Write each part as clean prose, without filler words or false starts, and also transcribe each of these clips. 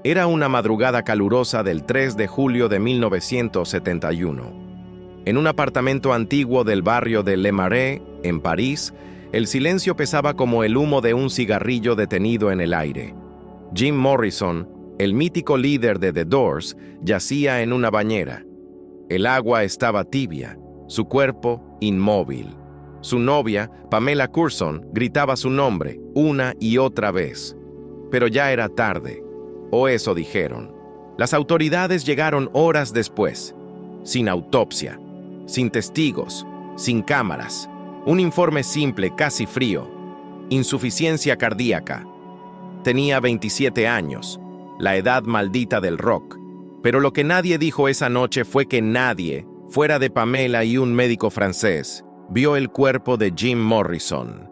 Era una madrugada calurosa del 3 de julio de 1971. En un apartamento antiguo del barrio de Le Marais, en París, el silencio pesaba como el humo de un cigarrillo detenido en el aire. Jim Morrison, el mítico líder de The Doors, yacía en una bañera. El agua estaba tibia, su cuerpo inmóvil. Su novia, Pamela Courson, gritaba su nombre una y otra vez. Pero ya era tarde, o eso dijeron. Las autoridades llegaron horas después, sin autopsia, sin testigos, sin cámaras. Un informe simple, casi frío. Insuficiencia cardíaca. Tenía 27 años, la edad maldita del rock. Pero lo que nadie dijo esa noche fue que nadie, fuera de Pamela y un médico francés, vio el cuerpo de Jim Morrison.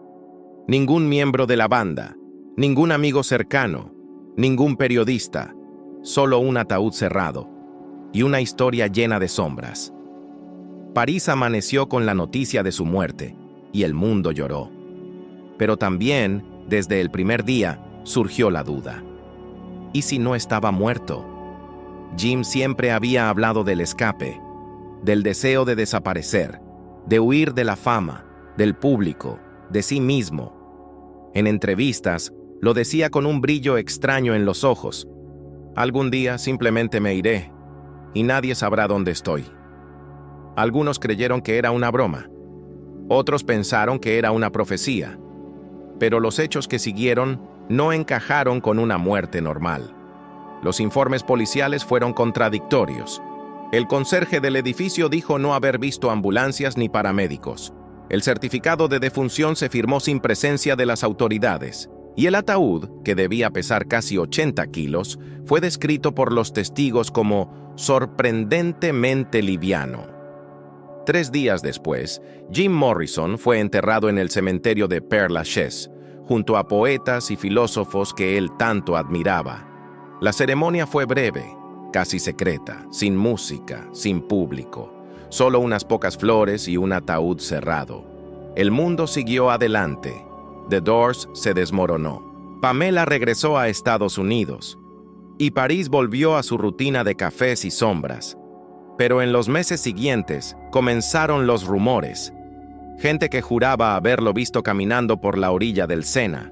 Ningún miembro de la banda, ningún amigo cercano, ningún periodista, solo un ataúd cerrado y una historia llena de sombras. París amaneció con la noticia de su muerte y el mundo lloró. Pero también, desde el primer día, surgió la duda. ¿Y si no estaba muerto? Jim siempre había hablado del escape, del deseo de desaparecer, de huir de la fama, del público, de sí mismo. En entrevistas, lo decía con un brillo extraño en los ojos. Algún día simplemente me iré, y nadie sabrá dónde estoy. Algunos creyeron que era una broma. Otros pensaron que era una profecía. Pero los hechos que siguieron no encajaron con una muerte normal. Los informes policiales fueron contradictorios. El conserje del edificio dijo no haber visto ambulancias ni paramédicos. El certificado de defunción se firmó sin presencia de las autoridades. Y el ataúd, que debía pesar casi 80 kilos, fue descrito por los testigos como sorprendentemente liviano. 3 días después, Jim Morrison fue enterrado en el cementerio de Père Lachaise, junto a poetas y filósofos que él tanto admiraba. La ceremonia fue breve, casi secreta, sin música, sin público, solo unas pocas flores y un ataúd cerrado. El mundo siguió adelante. The Doors se desmoronó. Pamela regresó a Estados Unidos, y París volvió a su rutina de cafés y sombras. Pero en los meses siguientes comenzaron los rumores. Gente que juraba haberlo visto caminando por la orilla del Sena.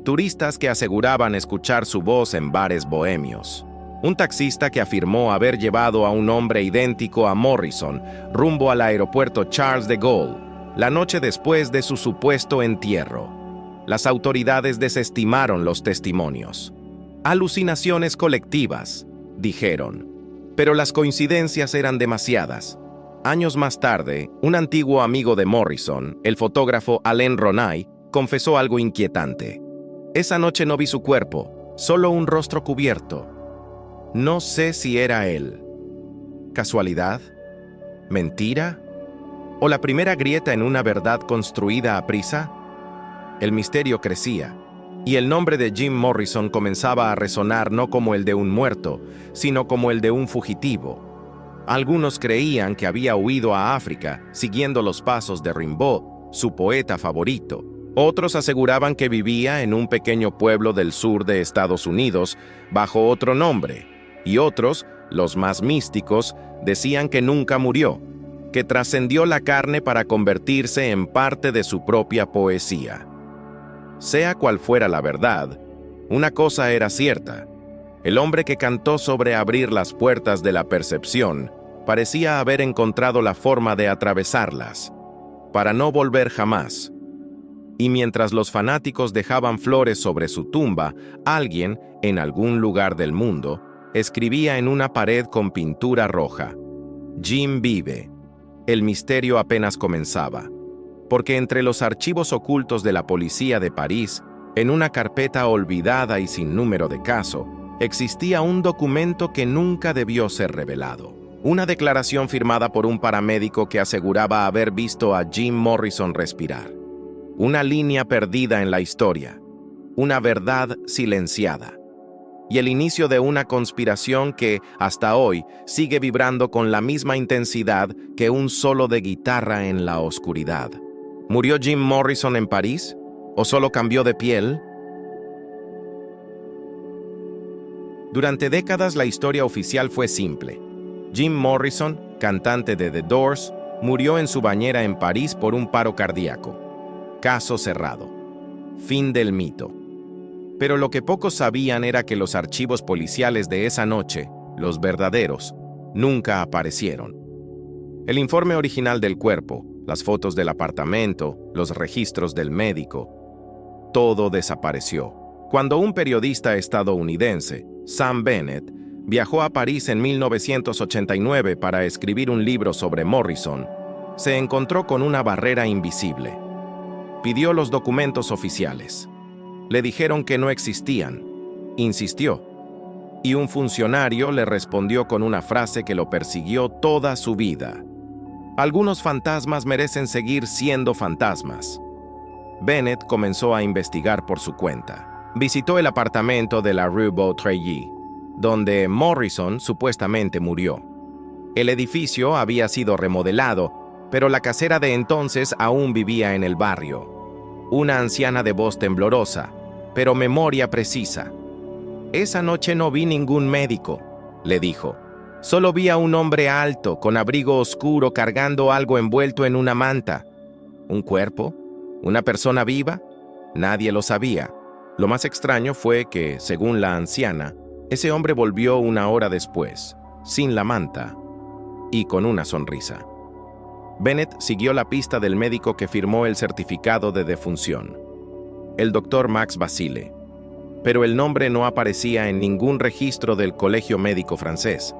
Turistas que aseguraban escuchar su voz en bares bohemios. Un taxista que afirmó haber llevado a un hombre idéntico a Morrison rumbo al aeropuerto Charles de Gaulle, la noche después de su supuesto entierro. Las autoridades desestimaron los testimonios. Alucinaciones colectivas, dijeron. Pero las coincidencias eran demasiadas. Años más tarde, un antiguo amigo de Morrison, el fotógrafo Alain Ronay, confesó algo inquietante. Esa noche no vi su cuerpo, solo un rostro cubierto. No sé si era él. ¿Casualidad? ¿Mentira? ¿O la primera grieta en una verdad construida a prisa? El misterio crecía, y el nombre de Jim Morrison comenzaba a resonar no como el de un muerto, sino como el de un fugitivo. Algunos creían que había huido a África, siguiendo los pasos de Rimbaud, su poeta favorito. Otros aseguraban que vivía en un pequeño pueblo del sur de Estados Unidos, bajo otro nombre. Y otros, los más místicos, decían que nunca murió, que trascendió la carne para convertirse en parte de su propia poesía. Sea cual fuera la verdad, una cosa era cierta. El hombre que cantó sobre abrir las puertas de la percepción parecía haber encontrado la forma de atravesarlas, para no volver jamás. Y mientras los fanáticos dejaban flores sobre su tumba, alguien, en algún lugar del mundo, escribía en una pared con pintura roja: Jim vive. El misterio apenas comenzaba, porque entre los archivos ocultos de la policía de París, en una carpeta olvidada y sin número de caso, existía un documento que nunca debió ser revelado. Una declaración firmada por un paramédico que aseguraba haber visto a Jim Morrison respirar. Una línea perdida en la historia. Una verdad silenciada. Y el inicio de una conspiración que, hasta hoy, sigue vibrando con la misma intensidad que un solo de guitarra en la oscuridad. ¿Murió Jim Morrison en París? ¿O solo cambió de piel? Durante décadas la historia oficial fue simple. Jim Morrison, cantante de The Doors, murió en su bañera en París por un paro cardíaco. Caso cerrado. Fin del mito. Pero lo que pocos sabían era que los archivos policiales de esa noche, los verdaderos, nunca aparecieron. El informe original del cuerpo, las fotos del apartamento, los registros del médico, todo desapareció. Cuando un periodista estadounidense, Sam Bennett, viajó a París en 1989 para escribir un libro sobre Morrison, se encontró con una barrera invisible. Pidió los documentos oficiales. Le dijeron que no existían. Insistió. Y un funcionario le respondió con una frase que lo persiguió toda su vida. Algunos fantasmas merecen seguir siendo fantasmas. Bennett comenzó a investigar por su cuenta. Visitó el apartamento de la Rue Beautreuil, donde Morrison supuestamente murió. El edificio había sido remodelado, pero la casera de entonces aún vivía en el barrio. Una anciana de voz temblorosa, pero memoria precisa. «Esa noche no vi ningún médico», le dijo. «Solo vi a un hombre alto, con abrigo oscuro, cargando algo envuelto en una manta. ¿Un cuerpo? ¿Una persona viva?» Nadie lo sabía. Lo más extraño fue que, según la anciana, ese hombre volvió una hora después, sin la manta y con una sonrisa. Bennett siguió la pista del médico que firmó el certificado de defunción, el doctor Max Basile, pero el nombre no aparecía en ningún registro del Colegio Médico francés.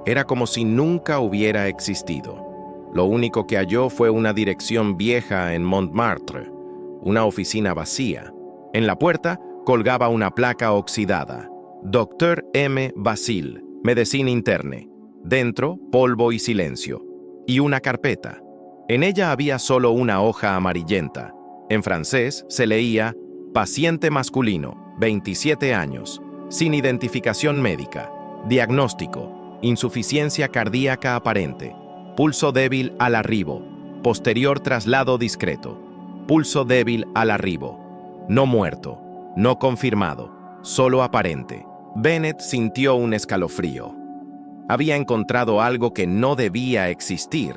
Era como si nunca hubiera existido. Lo único que halló fue una dirección vieja en Montmartre, una oficina vacía. En la puerta colgaba una placa oxidada: Dr. M. Basile, Medicina Interne. Dentro, polvo y silencio. Y una carpeta. En ella había solo una hoja amarillenta. En francés se leía: paciente masculino, 27 años, sin identificación médica. Diagnóstico: insuficiencia cardíaca aparente. Pulso débil al arribo. Posterior traslado discreto. Pulso débil al arribo. No muerto. No confirmado. Solo aparente. Bennett sintió un escalofrío. Había encontrado algo que no debía existir.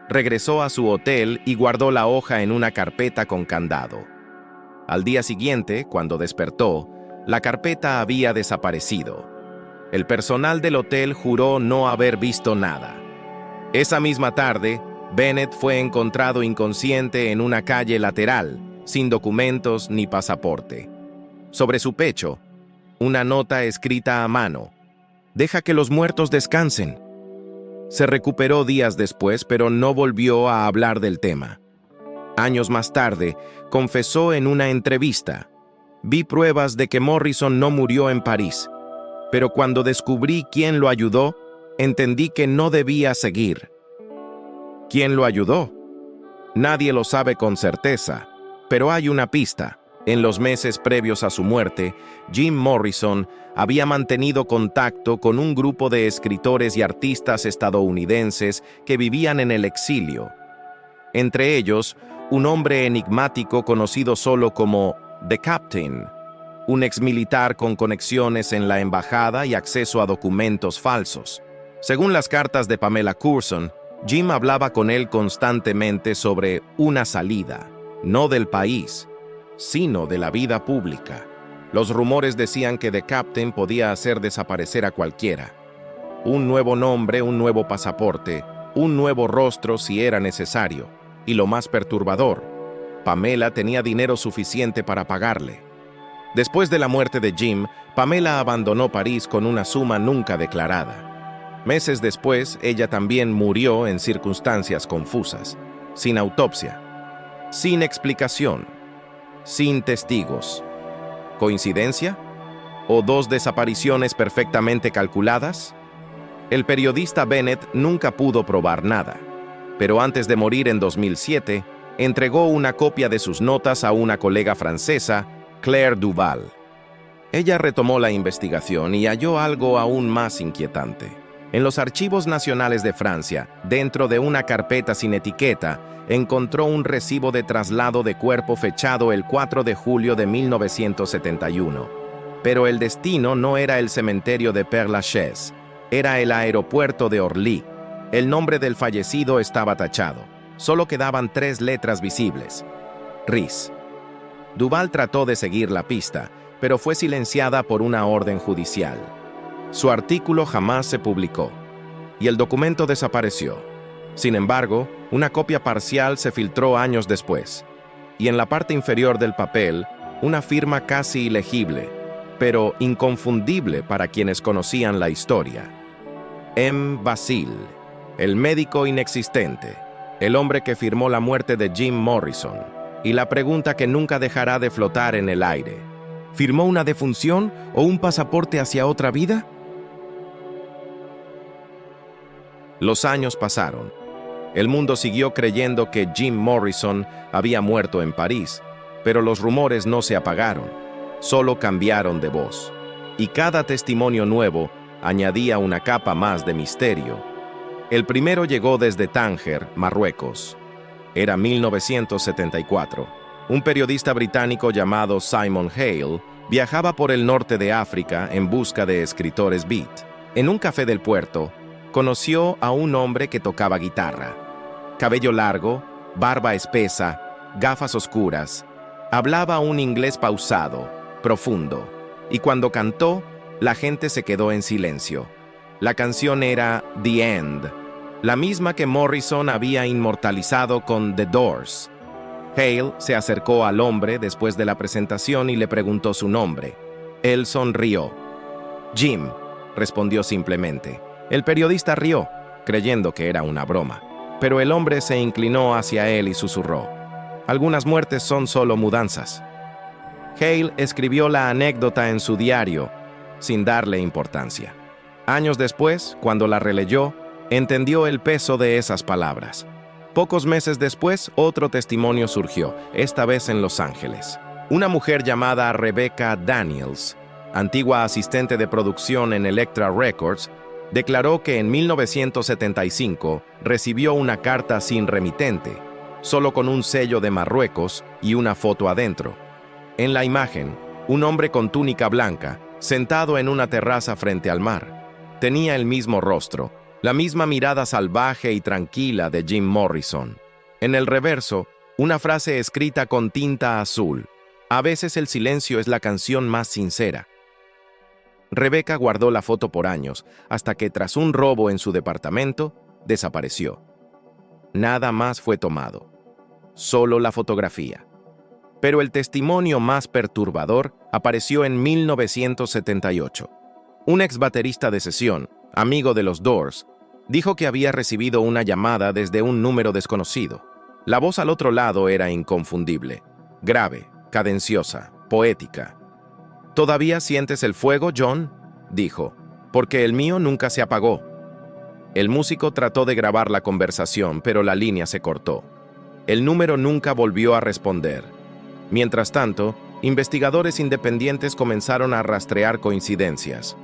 Regresó a su hotel y guardó la hoja en una carpeta con candado. Al día siguiente, cuando despertó, la carpeta había desaparecido. El personal del hotel juró no haber visto nada. Esa misma tarde, Bennett fue encontrado inconsciente en una calle lateral, sin documentos ni pasaporte. Sobre su pecho, una nota escrita a mano: «Deja que los muertos descansen». Se recuperó días después, pero no volvió a hablar del tema. Años más tarde, confesó en una entrevista: «Vi pruebas de que Morrison no murió en París, pero cuando descubrí quién lo ayudó, entendí que no debía seguir». ¿Quién lo ayudó? Nadie lo sabe con certeza, pero hay una pista. En los meses previos a su muerte, Jim Morrison había mantenido contacto con un grupo de escritores y artistas estadounidenses que vivían en el exilio. Entre ellos, un hombre enigmático conocido solo como The Captain, un exmilitar con conexiones en la embajada y acceso a documentos falsos. Según las cartas de Pamela Courson, Jim hablaba con él constantemente sobre una salida, no del país, sino de la vida pública. Los rumores decían que The Captain podía hacer desaparecer a cualquiera. Un nuevo nombre, un nuevo pasaporte, un nuevo rostro si era necesario. Y lo más perturbador, Pamela tenía dinero suficiente para pagarle. Después de la muerte de Jim, Pamela abandonó París con una suma nunca declarada. Meses después, ella también murió en circunstancias confusas, sin autopsia, sin explicación, sin testigos. ¿Coincidencia? ¿O dos desapariciones perfectamente calculadas? El periodista Bennett nunca pudo probar nada, pero antes de morir en 2007, entregó una copia de sus notas a una colega francesa, Claire Duval. Ella retomó la investigación y halló algo aún más inquietante. En los archivos nacionales de Francia, dentro de una carpeta sin etiqueta, encontró un recibo de traslado de cuerpo fechado el 4 de julio de 1971. Pero el destino no era el cementerio de Père-Lachaise, era el aeropuerto de Orly. El nombre del fallecido estaba tachado. Solo quedaban 3 letras visibles. Riz. Duval trató de seguir la pista, pero fue silenciada por una orden judicial. Su artículo jamás se publicó, y el documento desapareció. Sin embargo, una copia parcial se filtró años después, y en la parte inferior del papel, una firma casi ilegible, pero inconfundible para quienes conocían la historia. M. Basile, el médico inexistente, el hombre que firmó la muerte de Jim Morrison, y la pregunta que nunca dejará de flotar en el aire: ¿firmó una defunción o un pasaporte hacia otra vida? Los años pasaron. El mundo siguió creyendo que Jim Morrison había muerto en París, pero los rumores no se apagaron, solo cambiaron de voz. Y cada testimonio nuevo añadía una capa más de misterio. El primero llegó desde Tánger, Marruecos. Era 1974. Un periodista británico llamado Simon Hale viajaba por el norte de África en busca de escritores beat. En un café del puerto, conoció a un hombre que tocaba guitarra. Cabello largo, barba espesa, gafas oscuras. Hablaba un inglés pausado, profundo, y cuando cantó, la gente se quedó en silencio. La canción era The End, la misma que Morrison había inmortalizado con The Doors. Hale se acercó al hombre después de la presentación y le preguntó su nombre. Él sonrió. Jim, respondió simplemente. El periodista rió, creyendo que era una broma, pero el hombre se inclinó hacia él y susurró: algunas muertes son solo mudanzas. Hale escribió la anécdota en su diario, sin darle importancia. Años después, cuando la releyó, entendió el peso de esas palabras. Pocos meses después, otro testimonio surgió, esta vez en Los Ángeles. Una mujer llamada Rebecca Daniels, antigua asistente de producción en Elektra Records, declaró que en 1975 recibió una carta sin remitente, solo con un sello de Marruecos y una foto adentro. En la imagen, un hombre con túnica blanca, sentado en una terraza frente al mar. Tenía el mismo rostro, la misma mirada salvaje y tranquila de Jim Morrison. En el reverso, una frase escrita con tinta azul: a veces el silencio es la canción más sincera. Rebecca guardó la foto por años, hasta que tras un robo en su departamento, desapareció. Nada más fue tomado, solo la fotografía. Pero el testimonio más perturbador apareció en 1978. Un ex baterista de sesión, amigo de los Doors, dijo que había recibido una llamada desde un número desconocido. La voz al otro lado era inconfundible, grave, cadenciosa, poética. ¿Todavía sientes el fuego, John?, dijo, porque el mío nunca se apagó. El músico trató de grabar la conversación, pero la línea se cortó. El número nunca volvió a responder. Mientras tanto, investigadores independientes comenzaron a rastrear coincidencias.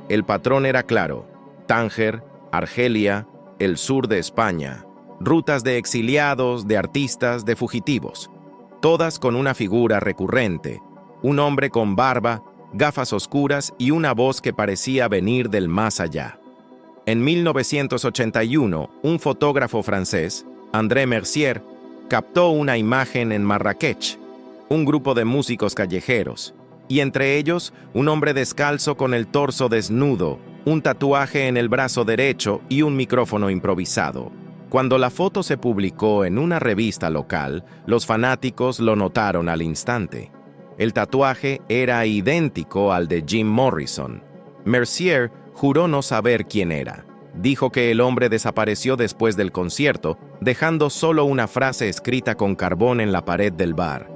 El patrón era claro: Tánger, Argelia, el sur de España, rutas de exiliados, de artistas, de fugitivos, todas con una figura recurrente, un hombre con barba, gafas oscuras y una voz que parecía venir del más allá. En 1981, un fotógrafo francés, André Mercier, captó una imagen en Marrakech, un grupo de músicos callejeros, y entre ellos un hombre descalzo con el torso desnudo, un tatuaje en el brazo derecho y un micrófono improvisado. Cuando la foto se publicó en una revista local, los fanáticos lo notaron al instante. El tatuaje era idéntico al de Jim Morrison. Mercier juró no saber quién era. Dijo que el hombre desapareció después del concierto, dejando solo una frase escrita con carbón en la pared del bar: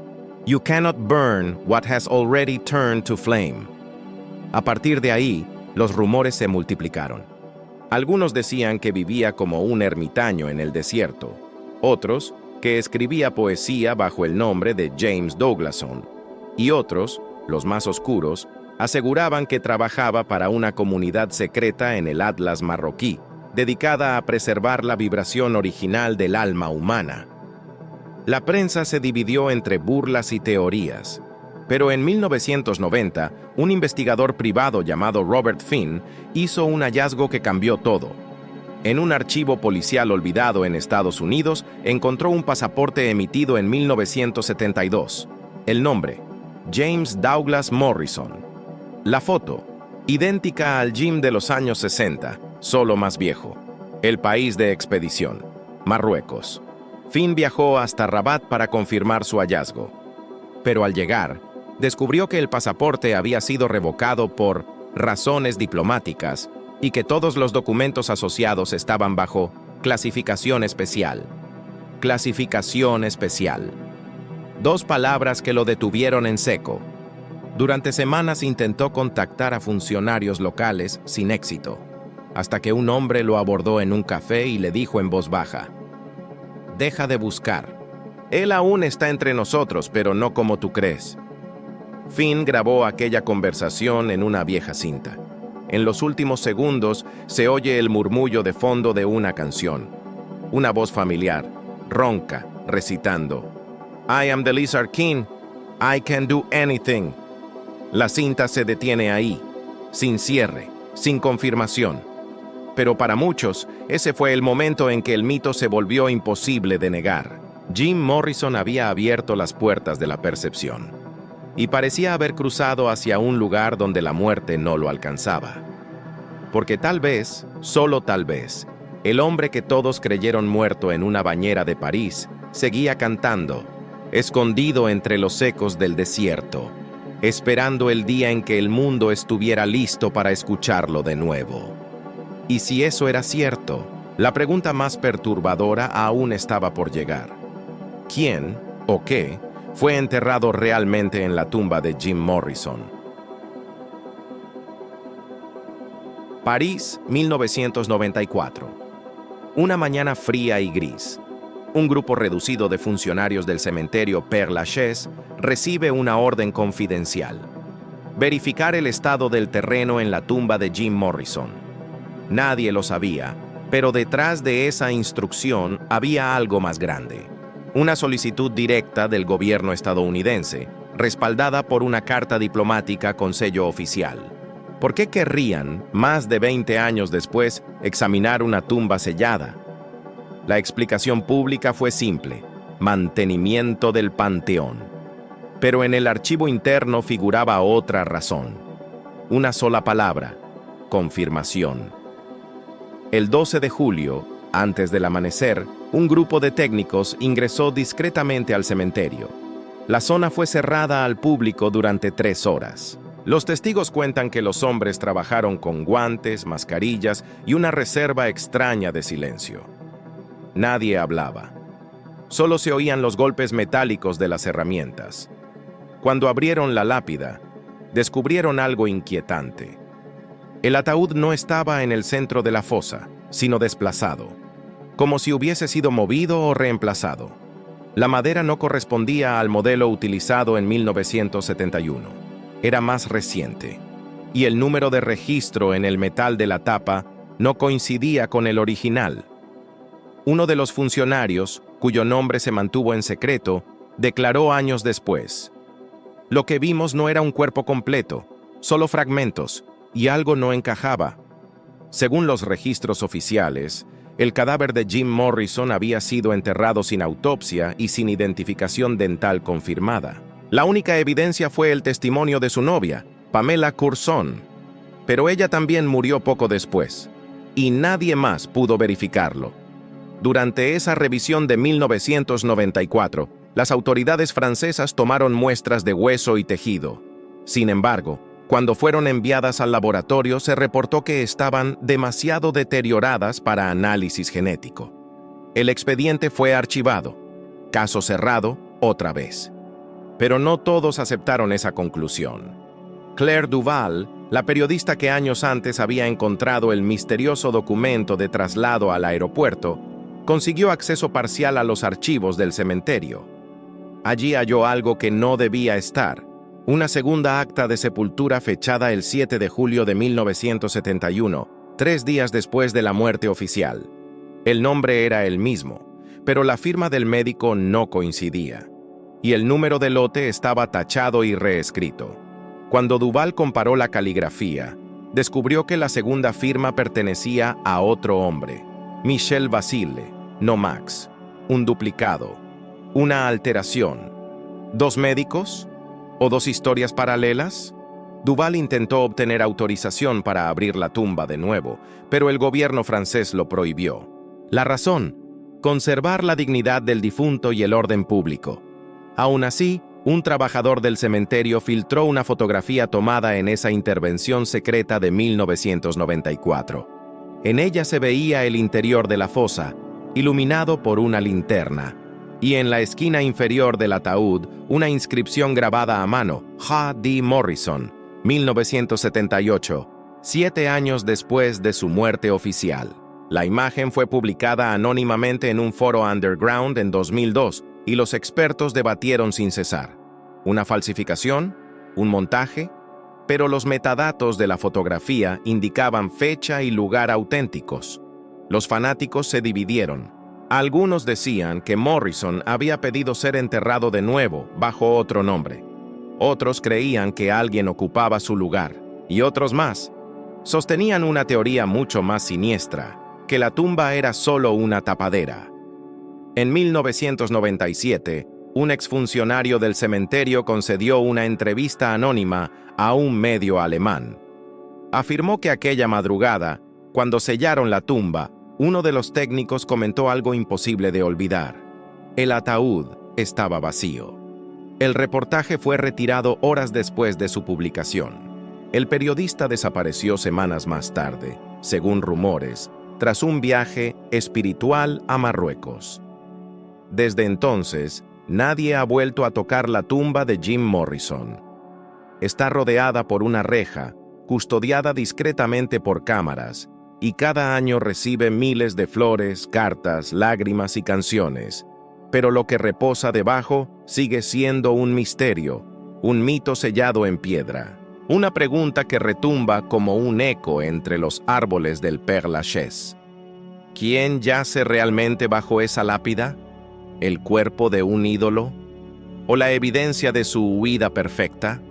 "You cannot burn what has already turned to flame". A partir de ahí, los rumores se multiplicaron. Algunos decían que vivía como un ermitaño en el desierto. Otros, que escribía poesía bajo el nombre de James Douglason. Y otros, los más oscuros, aseguraban que trabajaba para una comunidad secreta en el Atlas marroquí, dedicada a preservar la vibración original del alma humana. La prensa se dividió entre burlas y teorías. Pero en 1990, un investigador privado llamado Robert Finn hizo un hallazgo que cambió todo. En un archivo policial olvidado en Estados Unidos, encontró un pasaporte emitido en 1972. El nombre: James Douglas Morrison. La foto: idéntica al Jim de los años 60, solo más viejo. El país de expedición: Marruecos. Finn viajó hasta Rabat para confirmar su hallazgo. Pero al llegar, descubrió que el pasaporte había sido revocado por razones diplomáticas y que todos los documentos asociados estaban bajo clasificación especial. Clasificación especial. Dos palabras que lo detuvieron en seco. Durante semanas intentó contactar a funcionarios locales sin éxito, hasta que un hombre lo abordó en un café y le dijo en voz baja: «Deja de buscar. Él aún está entre nosotros, pero no como tú crees». Finn grabó aquella conversación en una vieja cinta. En los últimos segundos se oye el murmullo de fondo de una canción. Una voz familiar, ronca, recitando: «I am the Lizard King. I can do anything». La cinta se detiene ahí, sin cierre, sin confirmación. Pero para muchos, ese fue el momento en que el mito se volvió imposible de negar. Jim Morrison había abierto las puertas de la percepción y parecía haber cruzado hacia un lugar donde la muerte no lo alcanzaba. Porque tal vez, solo tal vez, el hombre que todos creyeron muerto en una bañera de París seguía cantando, escondido entre los ecos del desierto, esperando el día en que el mundo estuviera listo para escucharlo de nuevo. Y si eso era cierto, la pregunta más perturbadora aún estaba por llegar. ¿Quién o qué fue enterrado realmente en la tumba de Jim Morrison? París, 1994. Una mañana fría y gris. Un grupo reducido de funcionarios del cementerio Père Lachaise recibe una orden confidencial: verificar el estado del terreno en la tumba de Jim Morrison. Nadie lo sabía, pero detrás de esa instrucción había algo más grande. Una solicitud directa del gobierno estadounidense, respaldada por una carta diplomática con sello oficial. ¿Por qué querrían, más de 20 años después, examinar una tumba sellada? La explicación pública fue simple: mantenimiento del panteón. Pero en el archivo interno figuraba otra razón. Una sola palabra: confirmación. El 12 de julio, antes del amanecer, un grupo de técnicos ingresó discretamente al cementerio. La zona fue cerrada al público durante 3 horas. Los testigos cuentan que los hombres trabajaron con guantes, mascarillas y una reserva extraña de silencio. Nadie hablaba. Solo se oían los golpes metálicos de las herramientas. Cuando abrieron la lápida, descubrieron algo inquietante. El ataúd no estaba en el centro de la fosa, sino desplazado, como si hubiese sido movido o reemplazado. La madera no correspondía al modelo utilizado en 1971. Era más reciente, y el número de registro en el metal de la tapa no coincidía con el original. Uno de los funcionarios, cuyo nombre se mantuvo en secreto, declaró años después: «Lo que vimos no era un cuerpo completo, solo fragmentos, y algo no encajaba». Según los registros oficiales, el cadáver de Jim Morrison había sido enterrado sin autopsia y sin identificación dental confirmada. La única evidencia fue el testimonio de su novia, Pamela Courson, pero ella también murió poco después, y nadie más pudo verificarlo. Durante esa revisión de 1994, las autoridades francesas tomaron muestras de hueso y tejido. Sin embargo, cuando fueron enviadas al laboratorio, se reportó que estaban demasiado deterioradas para análisis genético. El expediente fue archivado. Caso cerrado otra vez. Pero no todos aceptaron esa conclusión. Claire Duval, la periodista que años antes había encontrado el misterioso documento de traslado al aeropuerto, consiguió acceso parcial a los archivos del cementerio. Allí halló algo que no debía estar: una segunda acta de sepultura fechada el 7 de julio de 1971, 3 días después de la muerte oficial. El nombre era el mismo, pero la firma del médico no coincidía. y el número de lote estaba tachado y reescrito. Cuando Duval comparó la caligrafía, descubrió que la segunda firma pertenecía a otro hombre, Michel Basile, no Max, un duplicado, una alteración. ¿Dos médicos? ¿O dos historias paralelas? Duval intentó obtener autorización para abrir la tumba de nuevo, pero el gobierno francés lo prohibió. La razón: conservar la dignidad del difunto y el orden público. Aún así, un trabajador del cementerio filtró una fotografía tomada en esa intervención secreta de 1994. En ella se veía el interior de la fosa, iluminado por una linterna, y en la esquina inferior del ataúd una inscripción grabada a mano: J. D. Morrison, 1978, 7 años después de su muerte oficial. La imagen fue publicada anónimamente en un foro underground en 2002 y los expertos debatieron sin cesar. ¿Una falsificación? ¿Un montaje? Pero los metadatos de la fotografía indicaban fecha y lugar auténticos. Los fanáticos se dividieron. Algunos decían que Morrison había pedido ser enterrado de nuevo bajo otro nombre. Otros creían que alguien ocupaba su lugar, y otros más sostenían una teoría mucho más siniestra, que la tumba era solo una tapadera. En 1997, un exfuncionario del cementerio concedió una entrevista anónima a un medio alemán. Afirmó que aquella madrugada, cuando sellaron la tumba, uno de los técnicos comentó algo imposible de olvidar: el ataúd estaba vacío. El reportaje fue retirado horas después de su publicación. El periodista desapareció semanas más tarde, según rumores, tras un viaje espiritual a Marruecos. Desde entonces, nadie ha vuelto a tocar la tumba de Jim Morrison. Está rodeada por una reja, custodiada discretamente por cámaras, y cada año recibe miles de flores, cartas, lágrimas y canciones. Pero lo que reposa debajo sigue siendo un misterio, un mito sellado en piedra. Una pregunta que retumba como un eco entre los árboles del Père Lachaise. ¿Quién yace realmente bajo esa lápida? ¿El cuerpo de un ídolo? ¿O la evidencia de su huida perfecta?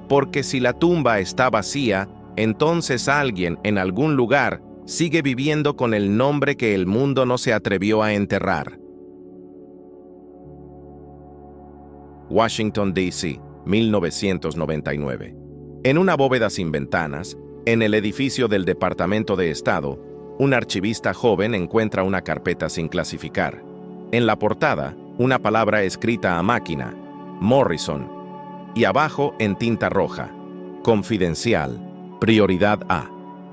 Porque si la tumba está vacía, entonces alguien en algún lugar sigue viviendo con el nombre que el mundo no se atrevió a enterrar. Washington, D.C., 1999. En una bóveda sin ventanas, en el edificio del Departamento de Estado, un archivista joven encuentra una carpeta sin clasificar. En la portada, una palabra escrita a máquina: Morrison, y abajo, en tinta roja: Confidencial, prioridad A.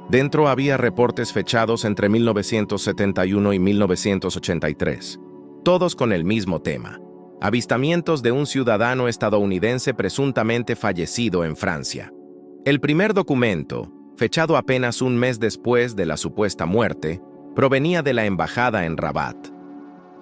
Dentro había reportes fechados entre 1971 y 1983, todos con el mismo tema: avistamientos de un ciudadano estadounidense presuntamente fallecido en Francia. El primer documento, fechado apenas un mes después de la supuesta muerte, provenía de la embajada en Rabat.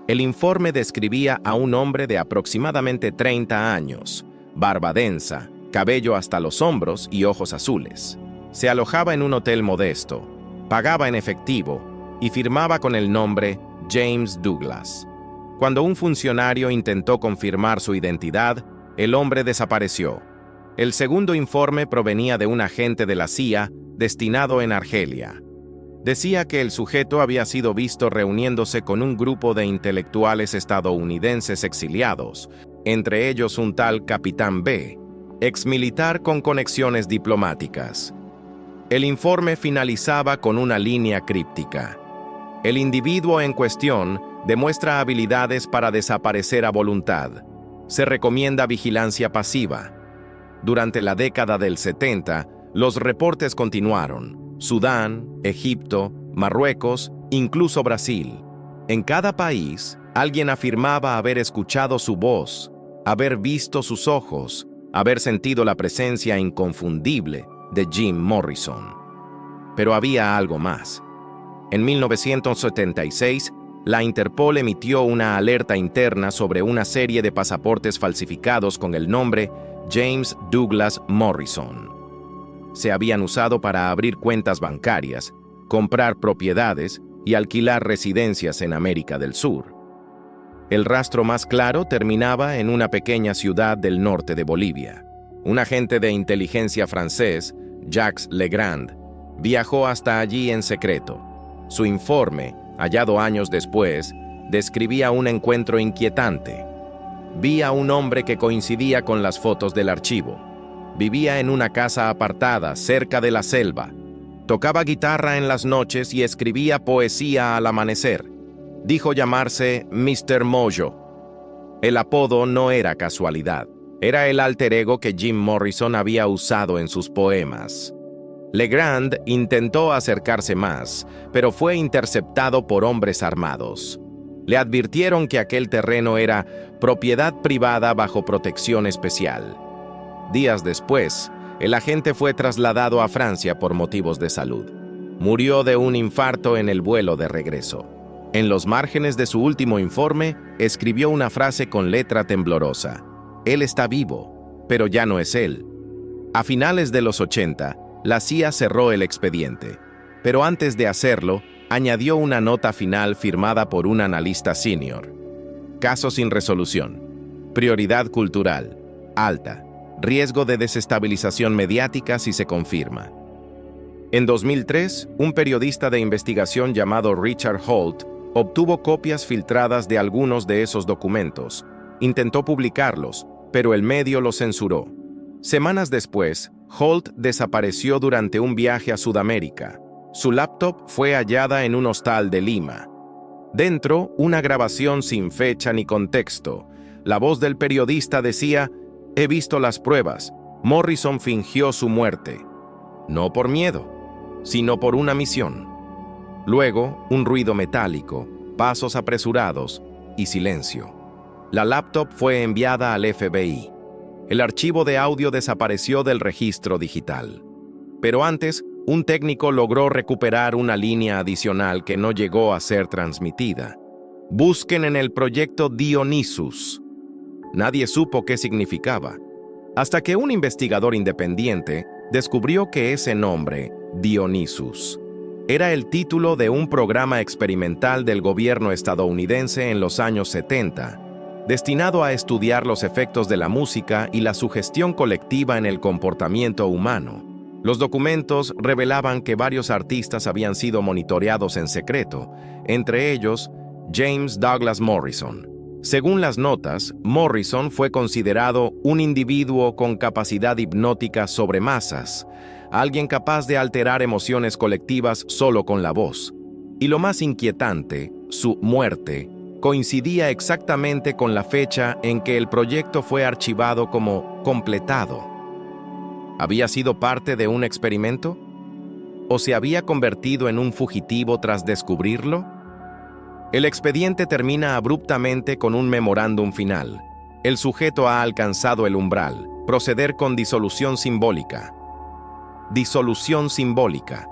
El informe describía a un hombre de aproximadamente 30 años, barba densa, cabello hasta los hombros y ojos azules. Se alojaba en un hotel modesto, pagaba en efectivo y firmaba con el nombre James Douglas. Cuando un funcionario intentó confirmar su identidad, el hombre desapareció. El segundo informe provenía de un agente de la CIA destinado en Argelia. Decía que el sujeto había sido visto reuniéndose con un grupo de intelectuales estadounidenses exiliados, entre ellos un tal Capitán B, exmilitar con conexiones diplomáticas. El informe finalizaba con una línea críptica: el individuo en cuestión demuestra habilidades para desaparecer a voluntad. Se recomienda vigilancia pasiva. Durante la década del 70, los reportes continuaron: Sudán, Egipto, Marruecos, incluso Brasil. En cada país, alguien afirmaba haber escuchado su voz, haber visto sus ojos, haber sentido la presencia inconfundible de Jim Morrison. Pero había algo más. En 1976, la Interpol emitió una alerta interna sobre una serie de pasaportes falsificados con el nombre James Douglas Morrison. Se habían usado para abrir cuentas bancarias, comprar propiedades y alquilar residencias en América del Sur. El rastro más claro terminaba en una pequeña ciudad del norte de Bolivia. Un agente de inteligencia francés, Jacques Legrand, viajó hasta allí en secreto. Su informe, hallado años después, describía un encuentro inquietante. Vi a un hombre que coincidía con las fotos del archivo. Vivía en una casa apartada, cerca de la selva. Tocaba guitarra en las noches y escribía poesía al amanecer. Dijo llamarse Mr. Mojo. El apodo no era casualidad. Era el alter ego que Jim Morrison había usado en sus poemas. Legrand intentó acercarse más, pero fue interceptado por hombres armados. Le advirtieron que aquel terreno era propiedad privada bajo protección especial. Días después, el agente fue trasladado a Francia por motivos de salud. Murió de un infarto en el vuelo de regreso. En los márgenes de su último informe, escribió una frase con letra temblorosa. Él está vivo, pero ya no es él. A finales de los 80, la CIA cerró el expediente, pero antes de hacerlo, añadió una nota final firmada por un analista senior. Caso sin resolución. Prioridad cultural. Alta. Riesgo de desestabilización mediática si se confirma. En 2003, un periodista de investigación llamado Richard Holt obtuvo copias filtradas de algunos de esos documentos. Intentó publicarlos, pero el medio los censuró. Semanas después, Holt desapareció durante un viaje a Sudamérica. Su laptop fue hallada en un hostal de Lima. Dentro, una grabación sin fecha ni contexto. La voz del periodista decía: «He visto las pruebas. Morrison fingió su muerte. No por miedo, sino por una misión». Luego, un ruido metálico, pasos apresurados y silencio. La laptop fue enviada al FBI. El archivo de audio desapareció del registro digital. Pero antes, un técnico logró recuperar una línea adicional que no llegó a ser transmitida. Busquen en el proyecto Dionysus. Nadie supo qué significaba, hasta que un investigador independiente descubrió que ese nombre, Dionysus, era el título de un programa experimental del gobierno estadounidense en los años 70, destinado a estudiar los efectos de la música y la sugestión colectiva en el comportamiento humano. Los documentos revelaban que varios artistas habían sido monitoreados en secreto, entre ellos James Douglas Morrison. Según las notas, Morrison fue considerado un individuo con capacidad hipnótica sobre masas, alguien capaz de alterar emociones colectivas solo con la voz. Y lo más inquietante, su muerte coincidía exactamente con la fecha en que el proyecto fue archivado como completado. ¿Había sido parte de un experimento? ¿O se había convertido en un fugitivo tras descubrirlo? El expediente termina abruptamente con un memorándum final. El sujeto ha alcanzado el umbral. Proceder con disolución simbólica. Disolución simbólica.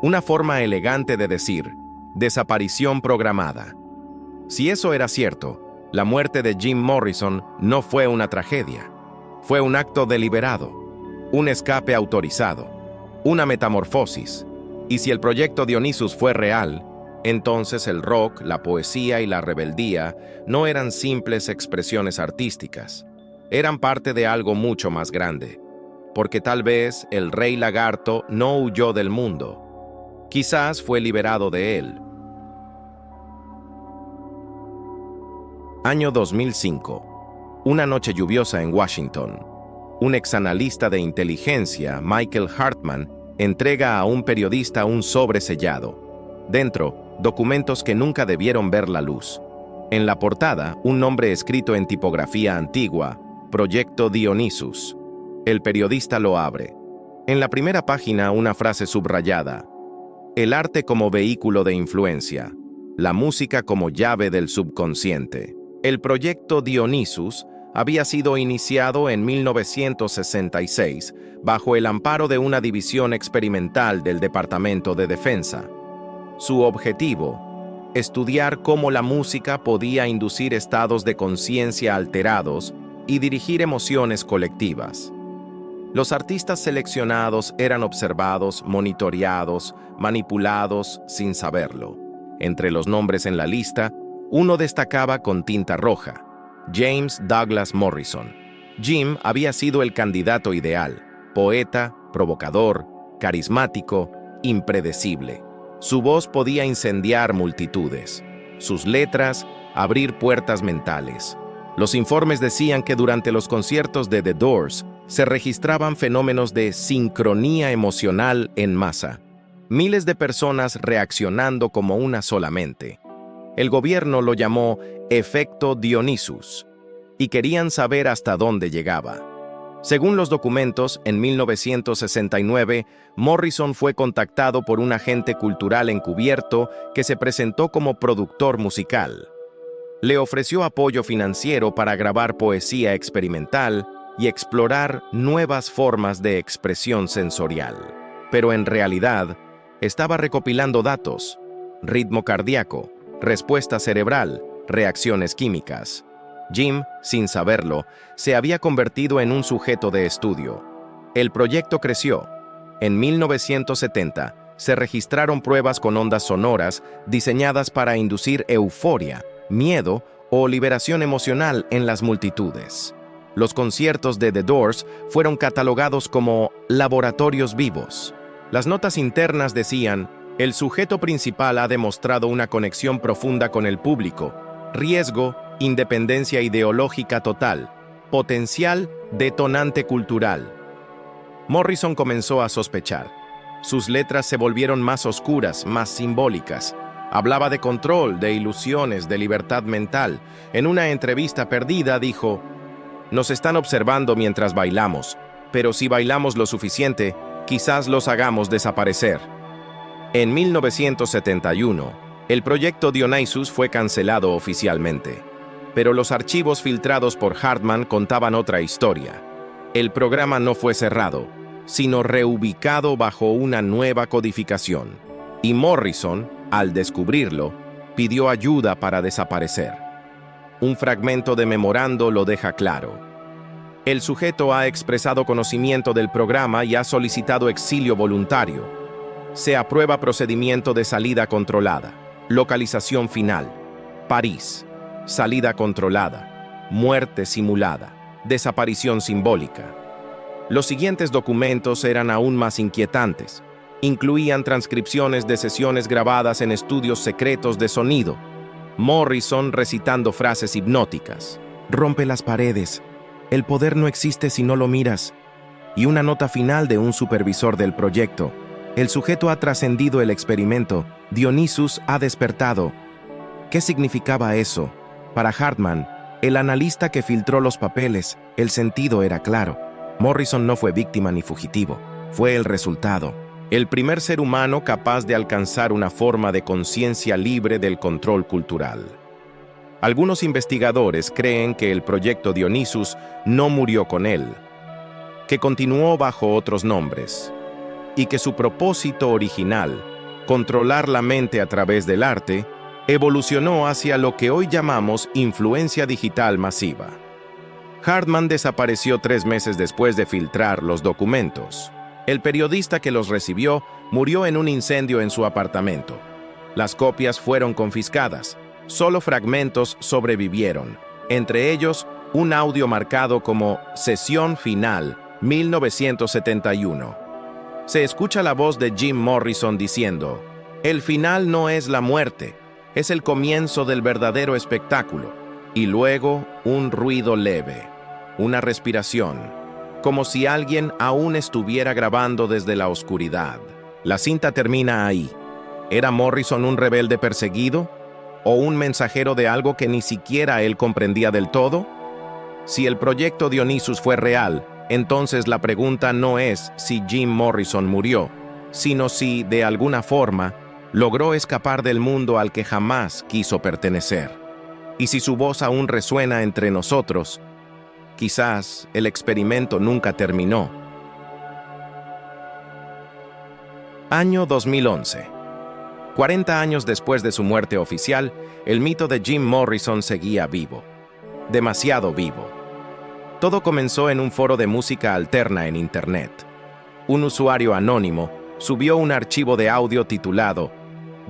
Una forma elegante de decir desaparición programada. Si eso era cierto, la muerte de Jim Morrison no fue una tragedia. Fue un acto deliberado, un escape autorizado, una metamorfosis. Y si el proyecto Dionysus fue real, entonces el rock, la poesía y la rebeldía no eran simples expresiones artísticas. Eran parte de algo mucho más grande. Porque tal vez el rey lagarto no huyó del mundo. Quizás fue liberado de él. Año 2005. Una noche lluviosa en Washington. Un exanalista de inteligencia, Michael Hartman, entrega a un periodista un sobre sellado. Dentro, documentos que nunca debieron ver la luz. En la portada, un nombre escrito en tipografía antigua, Proyecto Dionysus. El periodista lo abre. En la primera página, una frase subrayada: el arte como vehículo de influencia, la música como llave del subconsciente. El proyecto Dionysus había sido iniciado en 1966 bajo el amparo de una división experimental del Departamento de Defensa. Su objetivo: estudiar cómo la música podía inducir estados de conciencia alterados y dirigir emociones colectivas. Los artistas seleccionados eran observados, monitoreados, manipulados sin saberlo. Entre los nombres en la lista, Uno destacaba con tinta roja: James Douglas Morrison. Jim había sido el candidato ideal: poeta, provocador, carismático, impredecible. Su voz podía incendiar multitudes. Sus letras, abrir puertas mentales. Los informes decían que durante los conciertos de The Doors se registraban fenómenos de sincronía emocional en masa. Miles de personas reaccionando como una sola mente. El gobierno lo llamó efecto Dionysus y querían saber hasta dónde llegaba. Según los documentos, en 1969, Morrison fue contactado por un agente cultural encubierto que se presentó como productor musical. Le ofreció apoyo financiero para grabar poesía experimental y explorar nuevas formas de expresión sensorial. Pero en realidad, estaba recopilando datos: ritmo cardíaco, respuesta cerebral, reacciones químicas. Jim, sin saberlo, se había convertido en un sujeto de estudio. El proyecto creció. En 1970, se registraron pruebas con ondas sonoras diseñadas para inducir euforia, miedo o liberación emocional en las multitudes. Los conciertos de The Doors fueron catalogados como laboratorios vivos. Las notas internas decían: el sujeto principal ha demostrado una conexión profunda con el público, riesgo, independencia ideológica total, potencial detonante cultural. Morrison comenzó a sospechar. Sus letras se volvieron más oscuras, más simbólicas. Hablaba de control, de ilusiones, de libertad mental. En una entrevista perdida dijo: «Nos están observando mientras bailamos, pero si bailamos lo suficiente, quizás los hagamos desaparecer». En 1971, el proyecto Dionysus fue cancelado oficialmente. Pero los archivos filtrados por Hartman contaban otra historia. El programa no fue cerrado, sino reubicado bajo una nueva codificación. Y Morrison, al descubrirlo, pidió ayuda para desaparecer. Un fragmento de memorando lo deja claro. El sujeto ha expresado conocimiento del programa y ha solicitado exilio voluntario. Se aprueba procedimiento de salida controlada. Localización final: París. Salida controlada. Muerte simulada. Desaparición simbólica. Los siguientes documentos eran aún más inquietantes. Incluían transcripciones de sesiones grabadas en estudios secretos de sonido. Morrison recitando frases hipnóticas: «Rompe las paredes. El poder no existe si no lo miras». Y una nota final de un supervisor del proyecto: «El sujeto ha trascendido el experimento. Dionysus ha despertado». ¿Qué significaba eso? Para Hartman, el analista que filtró los papeles, el sentido era claro. Morrison no fue víctima ni fugitivo. Fue el resultado. El primer ser humano capaz de alcanzar una forma de conciencia libre del control cultural. Algunos investigadores creen que el proyecto Dionysus no murió con él, que continuó bajo otros nombres, y que su propósito original, controlar la mente a través del arte, evolucionó hacia lo que hoy llamamos influencia digital masiva. Hartman desapareció 3 meses después de filtrar los documentos. El periodista que los recibió murió en un incendio en su apartamento. Las copias fueron confiscadas. Solo fragmentos sobrevivieron, entre ellos un audio marcado como Sesión Final, 1971. Se escucha la voz de Jim Morrison diciendo: «El final no es la muerte, es el comienzo del verdadero espectáculo». Y luego un ruido leve, una respiración, como si alguien aún estuviera grabando desde la oscuridad. La cinta termina ahí. ¿Era Morrison un rebelde perseguido? ¿O un mensajero de algo que ni siquiera él comprendía del todo? Si el proyecto Dionysus fue real, entonces la pregunta no es si Jim Morrison murió, sino si, de alguna forma, logró escapar del mundo al que jamás quiso pertenecer. Y si su voz aún resuena entre nosotros, quizás el experimento nunca terminó. Año 2011. 40 años después de su muerte oficial, el mito de Jim Morrison seguía vivo. Demasiado vivo. Todo comenzó en un foro de música alterna en Internet. Un usuario anónimo subió un archivo de audio titulado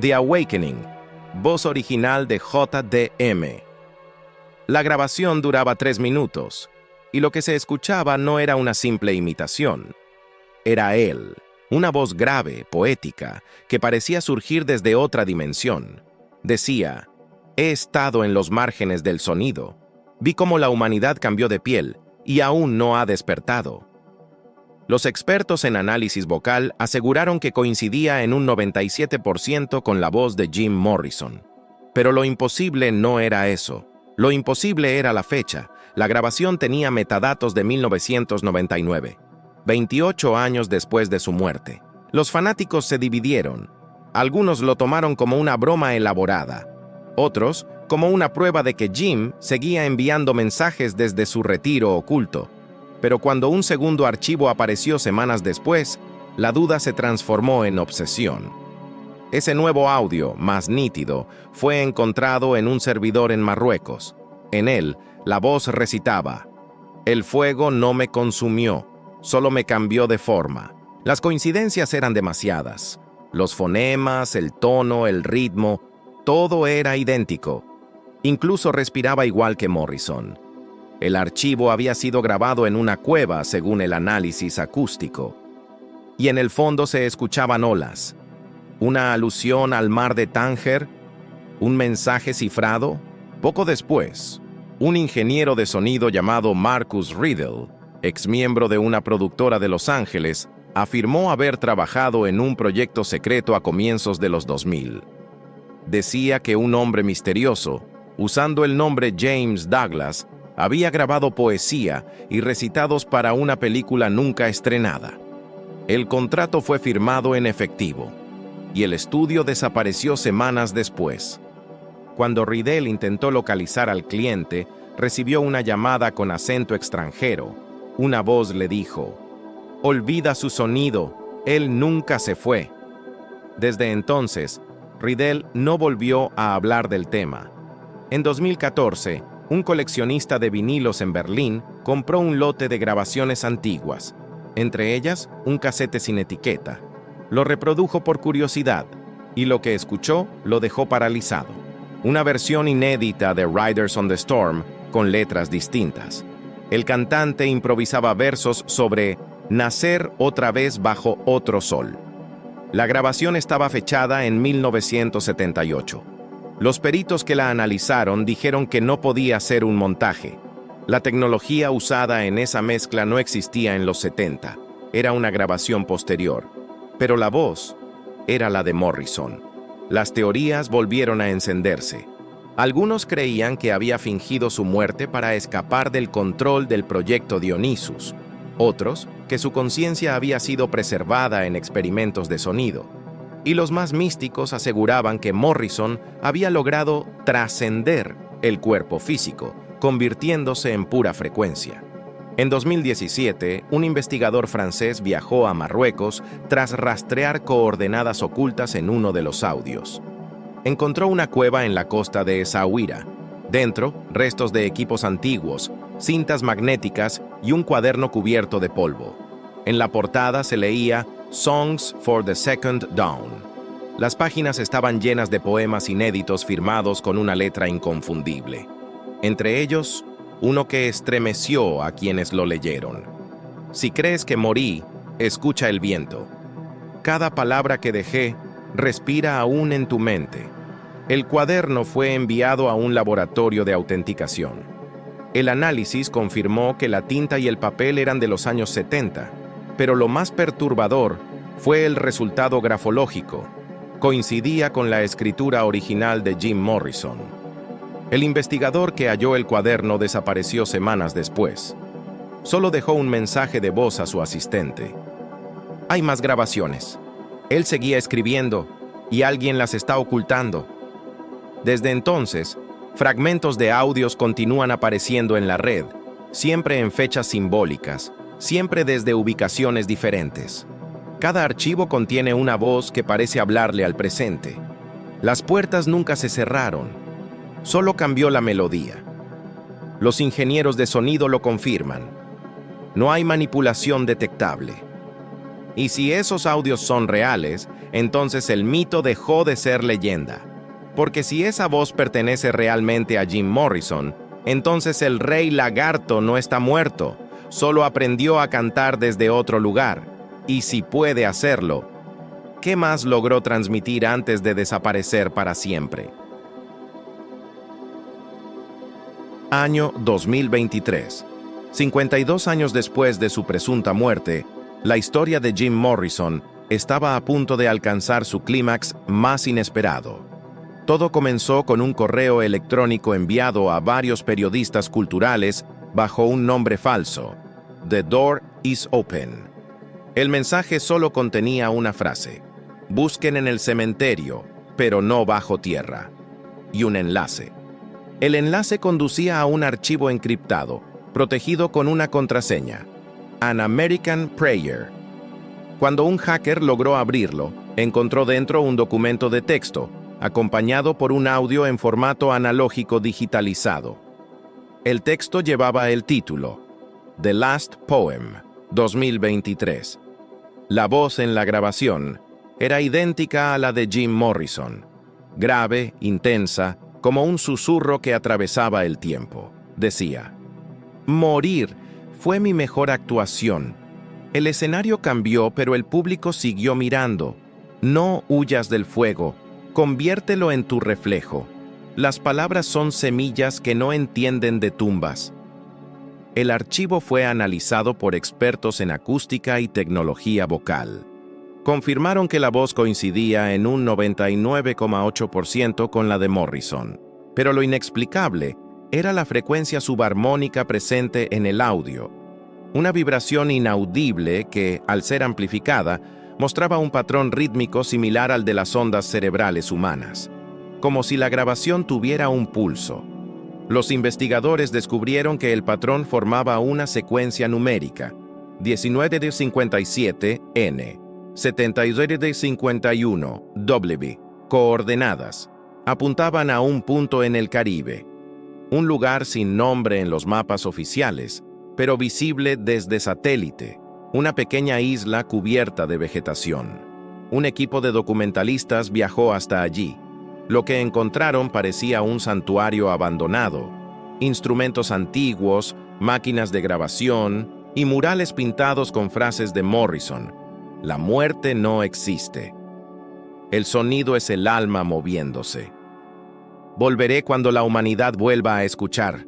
The Awakening, voz original de JDM. La grabación duraba 3 minutos, y lo que se escuchaba no era una simple imitación. Era él, una voz grave, poética, que parecía surgir desde otra dimensión. Decía: «He estado en los márgenes del sonido. Vi cómo la humanidad cambió de piel, y aún no ha despertado». Los expertos en análisis vocal aseguraron que coincidía en un 97% con la voz de Jim Morrison. Pero lo imposible no era eso. Lo imposible era la fecha. La grabación tenía metadatos de 1999, 28 años después de su muerte. Los fanáticos se dividieron. Algunos lo tomaron como una broma elaborada, otros como una prueba de que Jim seguía enviando mensajes desde su retiro oculto. Pero cuando un segundo archivo apareció semanas después, la duda se transformó en obsesión. Ese nuevo audio, más nítido, fue encontrado en un servidor en Marruecos. En él, la voz recitaba: «El fuego no me consumió, solo me cambió de forma». Las coincidencias eran demasiadas. Los fonemas, el tono, el ritmo, todo era idéntico. Incluso respiraba igual que Morrison. El archivo había sido grabado en una cueva, según el análisis acústico. Y en el fondo se escuchaban olas. ¿Una alusión al mar de Tánger? ¿Un mensaje cifrado? Poco después, un ingeniero de sonido llamado Marcus Riddle, exmiembro de una productora de Los Ángeles, afirmó haber trabajado en un proyecto secreto a comienzos de los 2000. Decía que un hombre misterioso, usando el nombre James Douglas, había grabado poesía y recitados para una película nunca estrenada. El contrato fue firmado en efectivo, y el estudio desapareció semanas después. Cuando Riddle intentó localizar al cliente, recibió una llamada con acento extranjero. Una voz le dijo: «Olvida su sonido, él nunca se fue». Desde entonces, Riddle no volvió a hablar del tema. En 2014, un coleccionista de vinilos en Berlín compró un lote de grabaciones antiguas, entre ellas un casete sin etiqueta. Lo reprodujo por curiosidad, y lo que escuchó lo dejó paralizado. Una versión inédita de Riders on the Storm, con letras distintas. El cantante improvisaba versos sobre «nacer otra vez bajo otro sol». La grabación estaba fechada en 1978. Los peritos que la analizaron dijeron que no podía ser un montaje. La tecnología usada en esa mezcla no existía en los 70. Era una grabación posterior. Pero la voz era la de Morrison. Las teorías volvieron a encenderse. Algunos creían que había fingido su muerte para escapar del control del proyecto Dionysus. Otros, que su conciencia había sido preservada en experimentos de sonido. Y los más místicos aseguraban que Morrison había logrado trascender el cuerpo físico, convirtiéndose en pura frecuencia. En 2017, un investigador francés viajó a Marruecos tras rastrear coordenadas ocultas en uno de los audios. Encontró una cueva en la costa de Essaouira. Dentro, restos de equipos antiguos, cintas magnéticas y un cuaderno cubierto de polvo. En la portada se leía «Songs for the Second Dawn». Las páginas estaban llenas de poemas inéditos firmados con una letra inconfundible. Entre ellos, uno que estremeció a quienes lo leyeron. «Si crees que morí, escucha el viento. Cada palabra que dejé respira aún en tu mente». El cuaderno fue enviado a un laboratorio de autenticación. El análisis confirmó que la tinta y el papel eran de los años 70, pero lo más perturbador fue el resultado grafológico. Coincidía con la escritura original de Jim Morrison. El investigador que halló el cuaderno desapareció semanas después. Solo dejó un mensaje de voz a su asistente. «Hay más grabaciones. Él seguía escribiendo y alguien las está ocultando». Desde entonces, fragmentos de audios continúan apareciendo en la red, siempre en fechas simbólicas, siempre desde ubicaciones diferentes. Cada archivo contiene una voz que parece hablarle al presente. Las puertas nunca se cerraron, solo cambió la melodía. Los ingenieros de sonido lo confirman. No hay manipulación detectable. Y si esos audios son reales, entonces el mito dejó de ser leyenda. Porque si esa voz pertenece realmente a Jim Morrison, entonces el Rey Lagarto no está muerto, solo aprendió a cantar desde otro lugar. Y si puede hacerlo, ¿qué más logró transmitir antes de desaparecer para siempre? Año 2023. 52 años después de su presunta muerte, la historia de Jim Morrison estaba a punto de alcanzar su clímax más inesperado. Todo comenzó con un correo electrónico enviado a varios periodistas culturales bajo un nombre falso: The door is open. El mensaje solo contenía una frase: busquen en el cementerio, pero no bajo tierra, y un enlace. El enlace conducía a un archivo encriptado, protegido con una contraseña: An American Prayer. Cuando un hacker logró abrirlo, encontró dentro un documento de texto, acompañado por un audio en formato analógico digitalizado. El texto llevaba el título: The Last Poem, 2023. La voz en la grabación era idéntica a la de Jim Morrison, grave, intensa, como un susurro que atravesaba el tiempo. Decía: morir fue mi mejor actuación. El escenario cambió, pero el público siguió mirando. No huyas del fuego, conviértelo en tu reflejo. Las palabras son semillas que no entienden de tumbas. El archivo fue analizado por expertos en acústica y tecnología vocal. Confirmaron que la voz coincidía en un 99,8% con la de Morrison. Pero lo inexplicable era la frecuencia subarmónica presente en el audio. Una vibración inaudible que, al ser amplificada, mostraba un patrón rítmico similar al de las ondas cerebrales humanas, como si la grabación tuviera un pulso. Los investigadores descubrieron que el patrón formaba una secuencia numérica: 19 de 57 N, 72 de 51 W, coordenadas. Apuntaban a un punto en el Caribe, un lugar sin nombre en los mapas oficiales, pero visible desde satélite, una pequeña isla cubierta de vegetación. Un equipo de documentalistas viajó hasta allí. Lo que encontraron parecía un santuario abandonado: instrumentos antiguos, máquinas de grabación y murales pintados con frases de Morrison: la muerte no existe. El sonido es el alma moviéndose. Volveré cuando la humanidad vuelva a escuchar.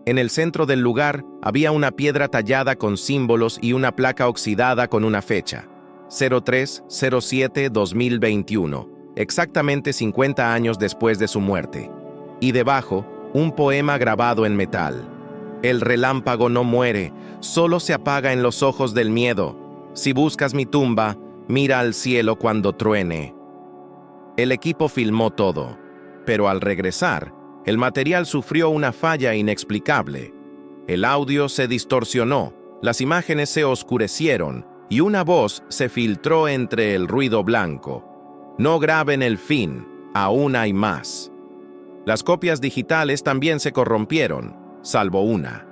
En el centro del lugar había una piedra tallada con símbolos y una placa oxidada con una fecha: 03/07/2021, exactamente 50 años después de su muerte. Y debajo, un poema grabado en metal: el relámpago no muere, solo se apaga en los ojos del miedo. Si buscas mi tumba, mira al cielo cuando truene. El equipo filmó todo, pero al regresar, el material sufrió una falla inexplicable. El audio se distorsionó, las imágenes se oscurecieron y una voz se filtró entre el ruido blanco: no graben el fin, aún hay más. Las copias digitales también se corrompieron, salvo una.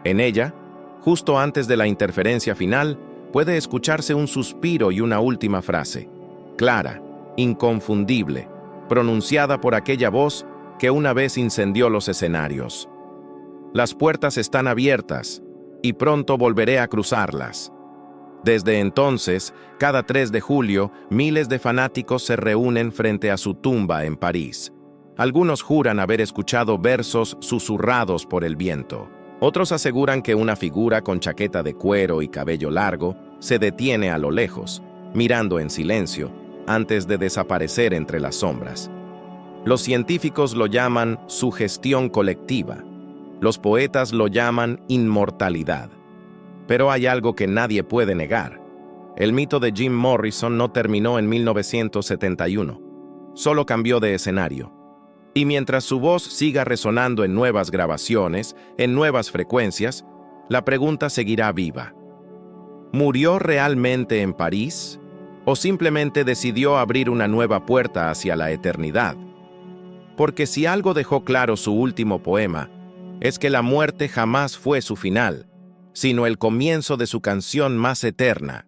En ella, justo antes de la interferencia final, puede escucharse un suspiro y una última frase, clara, inconfundible, pronunciada por aquella voz que una vez incendió los escenarios: las puertas están abiertas y pronto volveré a cruzarlas. Desde entonces, cada 3 de julio, miles de fanáticos se reúnen frente a su tumba en París. Algunos juran haber escuchado versos susurrados por el viento. Otros aseguran que una figura con chaqueta de cuero y cabello largo se detiene a lo lejos, mirando en silencio, antes de desaparecer entre las sombras. Los científicos lo llaman sugestión colectiva. Los poetas lo llaman inmortalidad. Pero hay algo que nadie puede negar. El mito de Jim Morrison no terminó en 1971. Solo cambió de escenario. Y mientras su voz siga resonando en nuevas grabaciones, en nuevas frecuencias, la pregunta seguirá viva: ¿murió realmente en París? ¿O simplemente decidió abrir una nueva puerta hacia la eternidad? Porque si algo dejó claro su último poema, es que la muerte jamás fue su final, sino el comienzo de su canción más eterna: